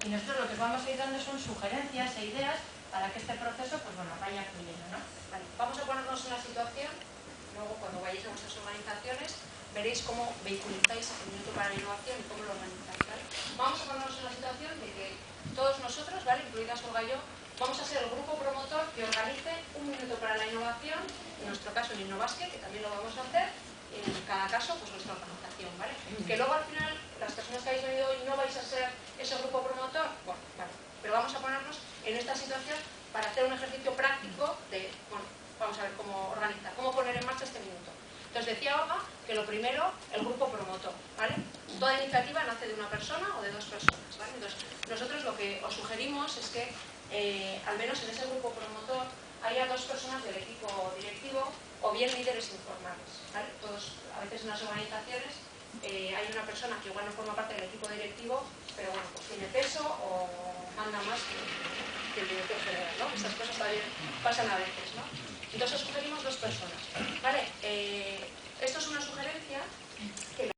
Y nosotros lo que vamos a ir dando son sugerencias e ideas para que este proceso pues, bueno, vaya fluyendo, ¿no? Vale, vamos a ponernos en la situación, luego cuando vayáis a vuestras organizaciones veréis cómo vehiculizáis el minuto para la innovación y cómo lo organizáis, ¿vale? Vamos a ponernos en la situación de que todos nosotros, ¿vale?, incluida Olga y yo, vamos a ser el grupo promotor que organice un minuto para la innovación, en nuestro caso en Innovasque, que también lo vamos a hacer, en cada caso, pues nuestra organización, ¿vale? Que luego al final, las personas que habéis venido hoy no vais a ser ese grupo promotor, bueno, vale, pero vamos a ponernos en esta situación para hacer un ejercicio práctico de, bueno, vamos a ver cómo organizar, cómo poner en marcha este minuto. Entonces decía Olga que lo primero, el grupo promotor, ¿vale? Toda iniciativa nace de una persona o de dos personas, ¿vale? Entonces nosotros lo que os sugerimos es que al menos en ese grupo promotor haya dos personas del equipo directivo o bien líderes informales, ¿vale? Todos, a veces en las organizaciones hay una persona que igual no forma parte del equipo directivo, pero bueno, pues tiene peso o manda más que el director general, ¿no? Estas cosas también pasan a veces, ¿no? Entonces sugerimos dos personas, ¿vale?